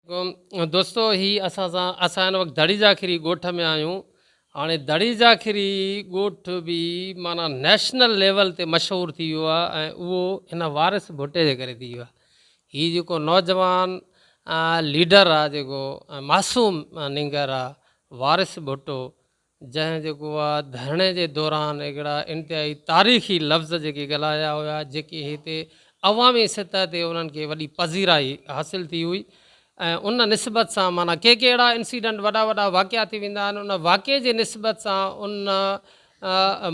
दोस्तों ही असां हिन वक़्तु दड़ी जाखिरी ॻोठ में आहियूं। हाणे दड़ी जाखिरी ॻोठ बि माना नेशनल लेवल ते मशहूरु थी वियो आहे ऐं उहो हिन वारिस भुट्टे जे करे थी वियो आहे। हीउ जेको नौजवान लीडर आहे, जेको मासूम निंगर आहे, वारिस भुट्टो, जंहिं जेको आहे धरणे जे दौरान हिकिड़ा इंतिहाई तारीख़ी लफ़्ज़ जेके ॻाल्हाया हुआ, जेके हिते अवामी सतह ते उन्हनि खे वॾी पज़ीराई हासिलु थी हुई। ऐं उन निस्बत सां माना के अहिड़ा इंसिडेंट वॾा वॾा वाक़िया थी वेंदा आहिनि, उन वाक़िए जे निस्बत सां उन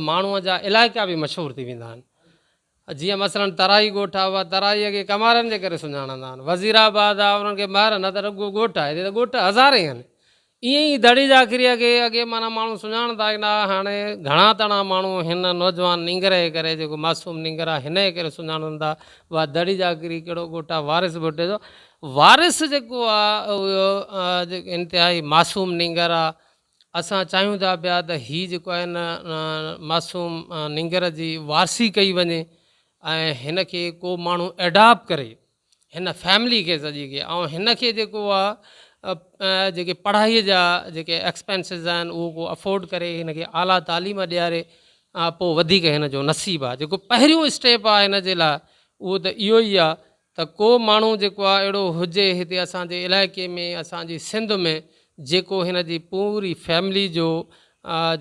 माण्हूअ जा इलाइक़ा बि मशहूरु थी वेंदा आहिनि। जीअं मसलन तराई ॻोठ आहे, उहा तराईअ खे कमारनि जे करे सुञाणंदा आहिनि। वज़ीराबाद आहे, उन्हनि खे ॿाहिरि न त रुॻो ॻोठ आहे, हिते त ॻोठ हज़ारे आहिनि। ईअं ई दड़ी जाखिरीअ खे अॻे माना माण्हू सुञाणंदा ई न। हाणे घणा तणा माण्हू हिन नौजवान निंगर जे करे, जेको मासूम निंगर आहे, हिन जे करे सुञाणंदा उहा दड़ी जाखिरी कहिड़ो ॻोठ आहे, वारिस भुट्टे जो। वारिस जेको आहे उहो जेको इंतिहाई मासूम निंगर आहे। असां चाहियूं था पिया त हीअ जेको आहे न मासूम निंगर जी वारसी कई वञे ऐं हिन खे को माण्हू एडॉप्ट करे, हिन फैमिली खे सॼी खे, ऐं हिन खे जेको आहे जेके पढ़ाईअ जा जेके एक्सपेंसिस आहिनि उहो को अफोर्ड करे, हिन खे आला तालीम ॾियारे, पोइ वधीक हिन जो नसीबु आहे। जेको पहिरियों स्टेप आहे हिन जे लाइ उहो त इहो ई आहे त को माण्हू जेको आहे अहिड़ो हुजे हिते असांजे इलाइक़े में, असांजी सिंध में, जेको हिन जी पूरी फैमिली जो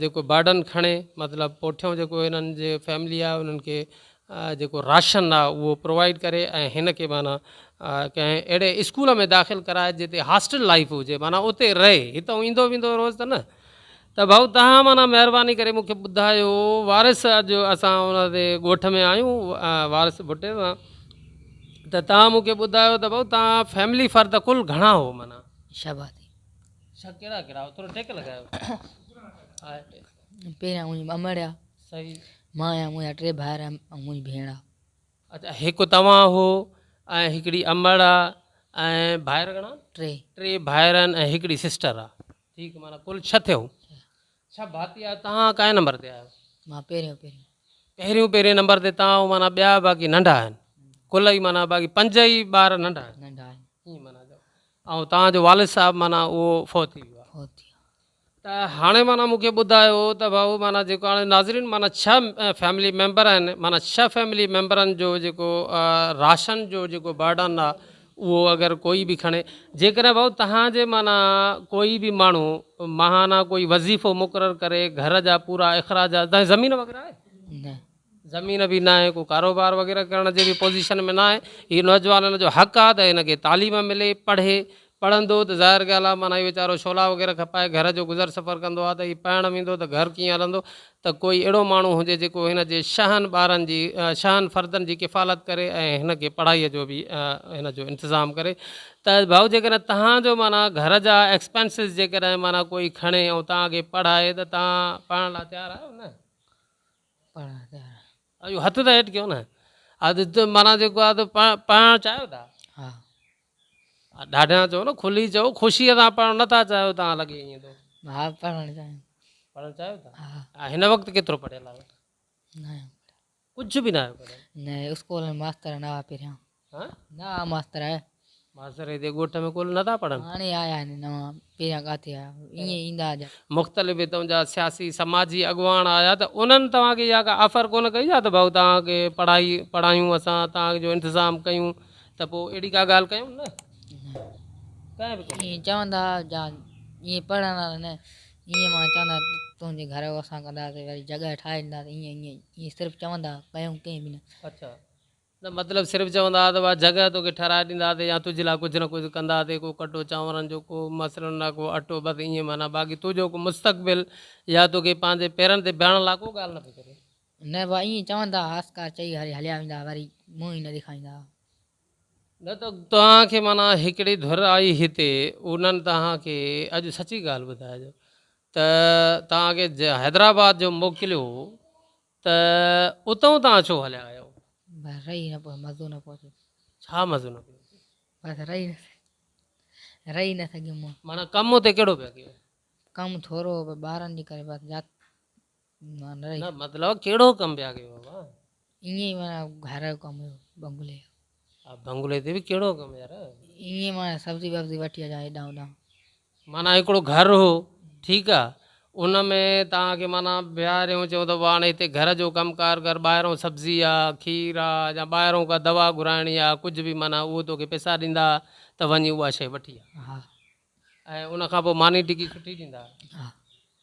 जेको बर्डन खणे, मतिलबु पोठियों जेको हिननि जे फैमिली आहे उन्हनि खे जेको राशन आहे उहो प्रोवाइड करे ऐं हिन खे माना कंहिं अहिड़े स्कूल में दाख़िल कराए जिते हॉस्टल लाइफ हुजे, माना उते रहे, हितां ईंदो वेंदो रोज़ त न। त भाऊ तव्हां माना महिरबानी करे मूंखे ॿुधायो, वारिस अॼु असां उन ते ॻोठ में आहियूं वारिस भुट्टे सां, त तव्हां मूंखे ॿुधायो त भाऊ तव्हां फैमिली फ़र्द कुल घणा हो? माना शाबादी कहिड़ा कहिड़ा थोरो टेक लॻायो। पहिरियां मुंहिंजी अमड़ आहे, सही, मां आहियां, मुंहिंजा 3 भाउर आहिनि ऐं मुंहिंजी भेण आहे। अच्छा, हिकु तव्हां हो ऐं हिकिड़ी अमड़ आहे ऐं भाइर घणा? 3 भाइर आहिनि ऐं हिकिड़ी सिस्टर आहे। ठीकु, माना कुल 6 थियो। 6 भाती आहे। तव्हां काएं नंबर ते आहियो? मां पहिरियों नंबर ते तव्हां, माना ॿिया बाक़ी नंढा आहिनि कुल ई, माना बाक़ी 5 ई ॿार नंढा आहिनि। ईअं माना ऐं तव्हांजो वालिद साहिबु माना उहो फ़ौत थी वियो आहे। त हाणे माना मूंखे ॿुधायो त भाऊ माना जेको हाणे नाज़रीन माना 6 फैमिली मेंबर आहिनि, माना 6 फैमिली मेंबरनि जो जेको राशन जो जेको बर्डन आहे उहो अगरि कोई बि खणे, जेकॾहिं भाऊ तव्हांजे माना कोई बि माण्हू महाना कोई वज़ीफ़ो मुक़ररु करे, घर जा पूरा अख़राज, तव्हांजी ज़मीन वग़ैरह आहे? न, ज़मीन बि न आहे, को कारोबार वग़ैरह करण जे बि पोज़ीशन में न आहे। हीअ नौजवाननि जो हक़ु आहे त हिनखे तालीम मिले, पढ़ंदो त ज़ाहिर ॻाल्हि आहे, माना हीअ वीचारो छोला वग़ैरह खपाए, घर जो गुज़र सफ़र कंदो आहे, त हीअ पढ़णु वेंदो त घर कीअं हलंदो। त कोई अहिड़ो माण्हू हुजे जेको हिन जे 6 ॿारनि जी 6 फ़र्दनि जी किफ़ालत करे ऐं हिन खे पढ़ाईअ जो बि हिन जो इंतिज़ाम करे। त भाऊ जेकॾहिं तव्हांजो माना घर जा एक्सपेंसिस जेकॾहिं माना कोई खणे ऐं तव्हांखे पढ़ाए, त तव्हां पढ़ण लाइ तयारु आहियो न? इहो हथु त हेठि कयो न। माना जेको आहे त पढ़णु चाहियो था? ॾाढा चओ न, खुली चओ, ख़ुशीअ सां पढ़णु नथा चाहियो तव्हां, लॻे ईअं थो। हा, पढ़णु चाहियो था? हिन वक़्तु केतिरो पढ़ियल आहियो? कुझु बि न आहियो पढ़ियल? न, स्कूल में मास्तर न हुआ पहिरियां। न मास्तर आहे, मास्तर हिते ॻोठ में कुल नथा पढ़नि? हाणे आया आहिनि नवां, पहिरियां किथे आया, ईअं ईंदा हुआ। मुख़्तलिफ़ हितां जा सियासी समाजी अॻुवान आया, त उन्हनि तव्हांखे इहा का ऑफर कोन कई आहे त भाऊ तव्हांखे पढ़ायूं, असां तव्हांजो इंतिज़ाम कयूं, त पोइ अहिड़ी का ॻाल्हि कयूं न? ईअं चवंदा जा ईअं पढ़ंदा न, ईअं मां चवंदा तुंहिंजे घर जो असां कंदासीं, वरी जॻह ठाहे ॾींदासीं, ईअं सिर्फ़ु चवंदा, कयूं कंहिं बि न। अच्छा, न मतिलबु सिर्फ़ु चवंदा त भाई जॻह तोखे ठाराए ॾींदासीं या तुंहिंजे लाइ कुझु न कुझु कंदासीं, को कटो चांवरनि जो, को मसलनि लाइ को अटो, बसि ईअं, माना बाक़ी तुंहिंजो को मुस्तक़बिल या तोखे पंहिंजे पेरनि ते बीहण लाइ को ॻाल्हि न पई करे? न भाई ईअं चवंदा, आस्कार चई हलिया वेंदा, वरी मुंहुं ई न ॾेखारींदा। न त तव्हांखे माना हिकिड़ी धुर आई हिते, उन्हनि तव्हांखे अॼु सची ॻाल्हि ॿुधाइजो त तव्हांखे हैदराबाद जो मोकिलियो, त उतां तव्हां छो हलिया आहियो? रही न पियो, मज़ो न पियो। छा मज़ो न पियो? बसि रही न सघियुमि। माना कमु हुते कहिड़ो पिया कयो? कमु थोरो ॿारनि जे करे, बसि न मतिलबु कहिड़ो कमु पिया कयो बाबा? ईअं ई माना घर जो कमु, बंगले जो। बंगले ते बि कहिड़ो कमु यार? ईअं माना सब्जी वब्जी वठी अचां हेॾां होॾां। माना हिकिड़ो घरु हो, ठीकु आहे, उन में तव्हांखे माना विहारियूं चऊं त हाणे हिते घर जो कमकार कर, ॿाहिरों सब्जी आहे, खीर आहे, या ॿाहिरों का दवा घुराइणी आहे, कुझु बि माना उहो तोखे पैसा ॾींदा त वञी उहा शइ वठी आ। हा ऐं उन खां पोइ मानी टिकी सुठी ॾींदा, हा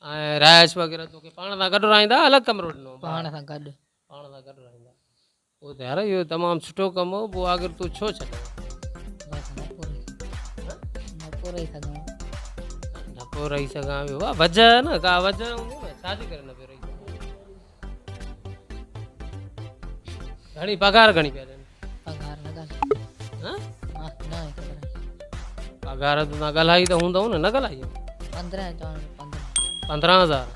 ऐं राइस वग़ैरह तोखे पाण सां गॾु रहंदा, अलॻि कमिरो ॾिनो? पाण सां गॾु। पाण सां गॾु रहंदा। उहो त यार इहो तमामु सुठो कमु हो, पोइ आख़िर तूं छो छॾियो? बसि न पूरो रही सघां। न पियो रही सघां पियो, वाह वजह न का वजह हूंदी न, छाजे करे न पियो रही सघां? घणी पघार घणी पिया ॾियनि? पघार न ॻाल्हि। हाँ? हा न आहे ख़बर। पघार तूं न ॻाल्हाई त हूंदव न, न ॻाल्हाई? 15 चवण 15। 15,000?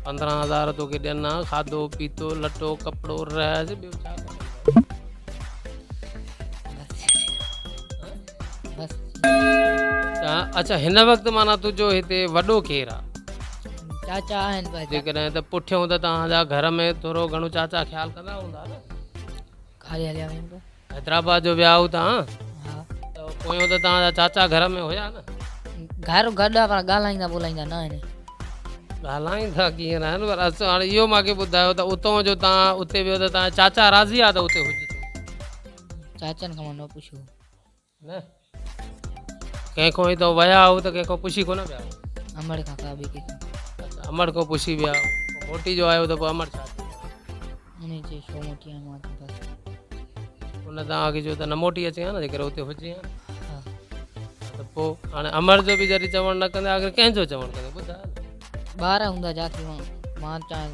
15,000 तोखे ॾियनि हा, खाधो पीतो लटो कपिड़ो रहियसि, ॿियो छा करणो? बस अच्छा हिन वक़्तु माना तुंहिंजो हिते वॾो केरु आहे? चाचा आहिनि पर जेकॾहिं त पुठियों त तव्हांजा घर में थोरो घणो चाचा ख़्यालु कंदा हूंदा न? खाली हलिया वञनि पिया। हैदराबाद जो विया हो तव्हां, हा त पोयों त तव्हांजा चाचा घर में हुया न? घर गॾु आहे पर ॻाल्हाईंदा ॿोलाईंदा न आहिनि। ॻाल्हाईंदा कीअं न आहिनि, पर असां हाणे इहो मूंखे ॿुधायो त उतां जो तव्हां उते वियो त तव्हां चाचा राज़ी आहे त उते हुजे? चाचनि खां मां न पुछियो न कंहिंखो ई त विया हो त कंहिंखो पुछी कोन विया? अमड़ खां का बि कंहिंखां। अच्छा अमड़ खां पुछी विया, मोटी जो आयो त पोइ अमड़ छा थियो? उन जे छो मोटी आहे मां त बसि। उन तव्हांखे जो त न मोटी अचे हा न, जेकर उते हुजे हा हा त पोइ हाणे अमड़ जो बि जॾहिं चवणु न कंदे आख़िर कंहिंजो चवणु कंदे ॿुधायो न? ॿार हूंदा जाती मां चाहियां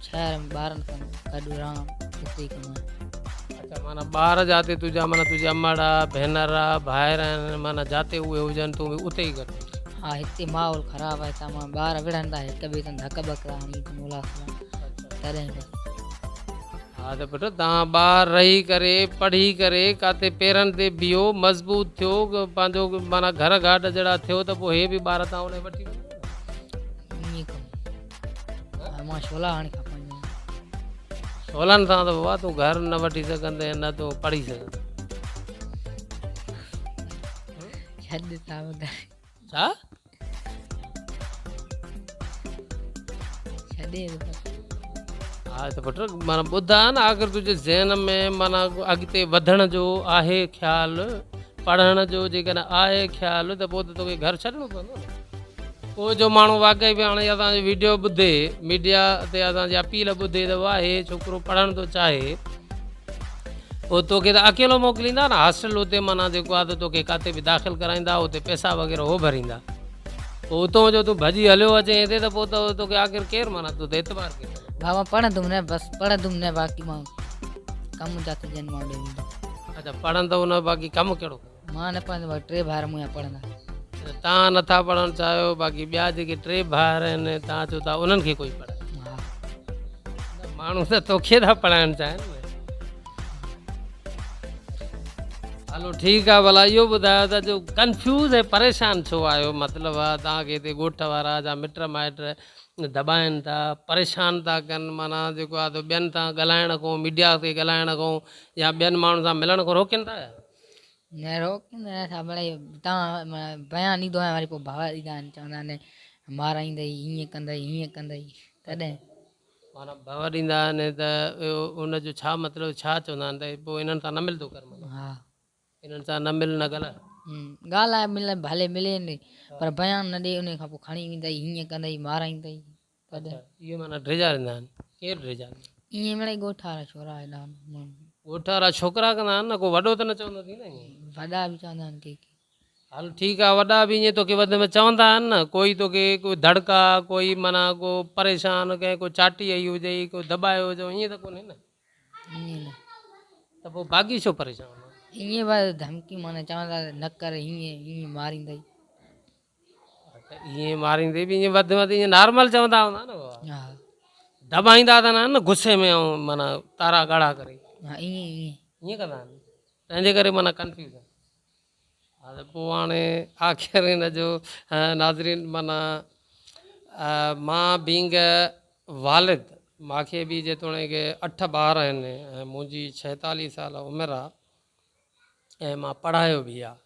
शहर में ॿारनि सां गॾु रहां उते ई कमायां। अच्छा माना ॿार जाते तुंहिंजा माना तुंहिंजी अमड़ आहे, भेनर आहे, भाइर आहिनि, माना जाते उहे हुजनि तूं बि उते ई गॾु? हा हिते माहौल ख़राबु आहे, तव्हां ॿार विढ़नि था हिक ॿिए सां धक बक हणी मुलास तॾहिं बसि। हा त पुटु तव्हां ॿार रही करे पढ़ी करे काथे पेरनि ते बीहो, मज़बूत थियो, पंहिंजो माना घर घाट जहिड़ा थियो त पोइ हे बि ॿार तव्हां उन वठी वञो। ईअं कमु मां छोला हाणे खपनि। छोलनि सां त बाबा तूं घर न वठी सघंदे न तूं पढ़ी सघंदे। छॾ तव्हां ॿुधाए छा? छॾे हा त पुटु माना ॿुधा न, आख़िर तुंहिंजे ज़हन में माना अॻिते वधण जो आहे ख़्यालु, पढ़ण जो जेकॾहिं आहे ख़्यालु त पोइ त तोखे घर छॾिणो पवंदो न। पोइ जो माण्हू वाक़ई बि हाणे असांजो वीडियो ॿुधे, मीडिया ते असांजी अपील ॿुधे त वाह हे छोकिरो पढ़णु थो चाहे, पोइ तोखे त अकेलो मोकिलींदा न हॉस्टल, उते माना जेको आहे त तोखे किथे बि दाख़िल कराईंदा, उते पैसा वग़ैरह हो भरींदा, पोइ उतां जो तूं भॼी हलियो अचे हिते त पोइ त तोखे आख़िर केरु माना तूं त एतबार केरु? बाबा पढ़ंदुमि न बसि पढ़ंदुमि न बाक़ी मां कमु जाते ॼण मां ॾेई अच्छा पढ़ंदव न, बाक़ी कमु कहिड़ो? मां न पढ़ंदो बाक़ी 3 भाइर मुंहिंजा पढ़ंदा। तव्हां नथा पढ़णु चाहियो, बाक़ी ॿिया जेके 3 भाइर आहिनि तव्हां चओ था उन्हनि खे कोई पढ़ाए? हा माण्हू त तोखे था पढ़ाइणु चाहिनि न। हलो ठीकु आहे, भला इहो ॿुधायो त जो कंफ्यूज़ ऐं परेशान छो आहियो, मतिलबु आहे तव्हांखे हिते ॻोठ वारा जा मिट माइट दॿाइनि था, परेशान था कनि, माना जेको आहे त ॿियनि सां ॻाल्हाइण खां, मीडिया ते ॻाल्हाइण खां या ॿियनि माण्हुनि सां मिलण खां रोकनि था? न रोकींदा न छा मिड़ई तव्हां बयानु ॾींदो आहियां वरी पोइ भाव ॾींदा आहिनि, चवंदा आहिनि माराईंदई हीअं कंदई हीअं कंदई, तॾहिं माना भव ॾींदा आहिनि त उनजो छा मतिलबु, छा चवंदा आहिनि त पोइ इन्हनि सां न मिलंदो कर, हा इन्हनि सां न मिल न ॻाल्हाए? ॻाल्हाए मिले भले मिले न पर बयानु न ॾे, उन खां पोइ खणी वेंदई हीअं कंदई माराईंदई, तॾहिं इहे माना ड्रेजारींदा आहिनि? केरु ड्रेजारींदा? ईअं मिड़ई ॻोठ वारा छोरा हेॾा ॻोठ वारा छोकिरा कंदा आहिनि न, को वॾो त न चवंदो थी न ईअं? वॾा बि चवंदा आहिनि के हल ठीकु आहे, वॾा बि ईअं तोखे वध में चवंदा आहिनि न, कोई तोखे कोई धड़का, कोई माना को परेशान कंहिं को चाटी आई हुजे, को दॿायो हुजे, ईअं त कोन्हे न? ईअं न त पोइ बाक़ी छो परेशान? ईअं बसि धमकी माना चवंदा न कर हीअं हीअं मारींदई। ईअं मारींदे बि ईअं वधि में वधि ईअं नॉर्मल चवंदा हूंदा न बाबा? हा दॿाईंदा त न आहिनि न गुस्से में, ऐं माना तारा ॻाढ़ा करे? हा ईअं ईअं ईअं कंदा आहिनि, तंहिंजे करे माना कंफ्यूज़ आहे। हा त पोइ हाणे आख़िर हिन जो नाज़रीन माना मां बींग वालिद, मूंखे बि जेतोणीकि 8 ॿार आहिनि ऐं मुंहिंजी 46 साल उमिरि आहे, ऐं मां पढ़ायो बि आहे।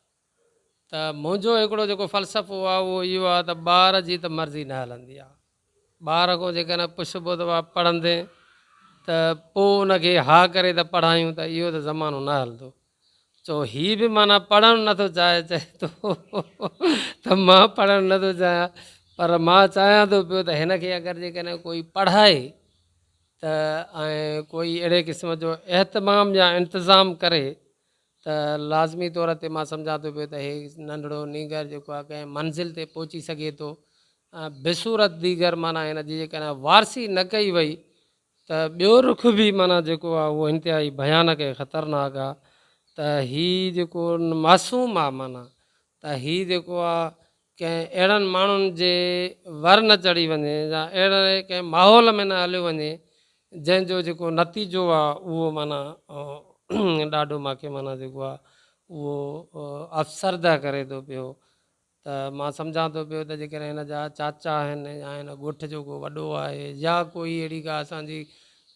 त मुंहिंजो हिकिड़ो जेको फ़लसफ़ो आहे उहो इहो आहे त ॿार जी त मर्ज़ी न हलंदी आहे। ॿार खां जेकॾहिं पुछिबो त पढ़ंदे त पोइ उनखे हा करे त पढ़ायूं त इहो त ज़मानो न हलंदो। चओ हीअ बि माना पढ़णु नथो चाहे, चए थो त मां पढ़णु नथो चाहियां, पर मां चाहियां थो पियो त हिनखे अगरि जेकॾहिं कोई पढ़ाए त ऐं कोई अहिड़े क़िस्म जो एहतमाम या इंतिज़ाम करे त लाज़मी तौर ते मां सम्झां थो पियो त हे नंढिड़ो नीगर जेको आहे कंहिं मंज़िल ते पहुची सघे थो। बेसूरत दीगर माना हिन जी जेकॾहिं वारसी न कई वई त ॿियो रुख बि माना जेको आहे उहो इंतिहाई भयानक ऐं ख़तरनाक आहे। त हीअ जेको मासूम आहे माना त हीअ जेको आहे कंहिं अहिड़नि माण्हुनि जे वर न चढ़ी वञे या अहिड़े कंहिं माहौल में न हलियो वञे जंहिंजो जेको नतीजो आहे उहो माना ॾाढो मूंखे माना जेको आहे उहो अफ़सरदा करे थो पियो। त मां सम्झां थो पियो त जेकॾहिं हिन जा चाचा आहिनि या हिन ॻोठ जो को वॾो आहे या कोई अहिड़ी का असांजी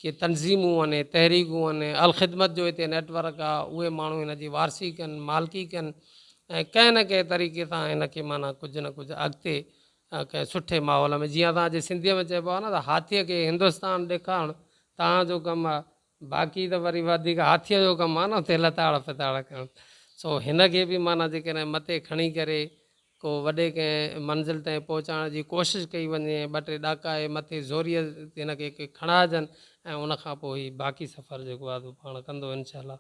के तनज़ीमूं आहिनि, तहरीकूं आहिनि, अलख़िदमत जो हिते नेटवर्क आहे, उहे माण्हू हिन जी वारसी कनि, मालिकी कनि ऐं कंहिं न कंहिं तरीक़े सां हिनखे माना कुझु न कुझु अॻिते कंहिं सुठे माहौल में, जीअं असांजे सिंधीअ में चइबो आहे न त हाथीअ खे हिंदुस्तान ॾेखारणु तव्हांजो कमु आहे, बाक़ी त वरी वधीक हाथीअ जो कमु आहे न हुते लताड़ फिताड़ करणु। सो हिनखे बि माना जेकॾहिं मथे खणी करे को वॾे कंहिं मंज़िल ताईं पहुचाइण जी कोशिशि कई वञे, ॿ टे ॾाका आहे मथे ज़ोरीअ हिनखे खणाइजनि ऐं उनखां पोइ ई बाक़ी सफ़र जेको आहे पाण कंदो इनशा अल्लाह।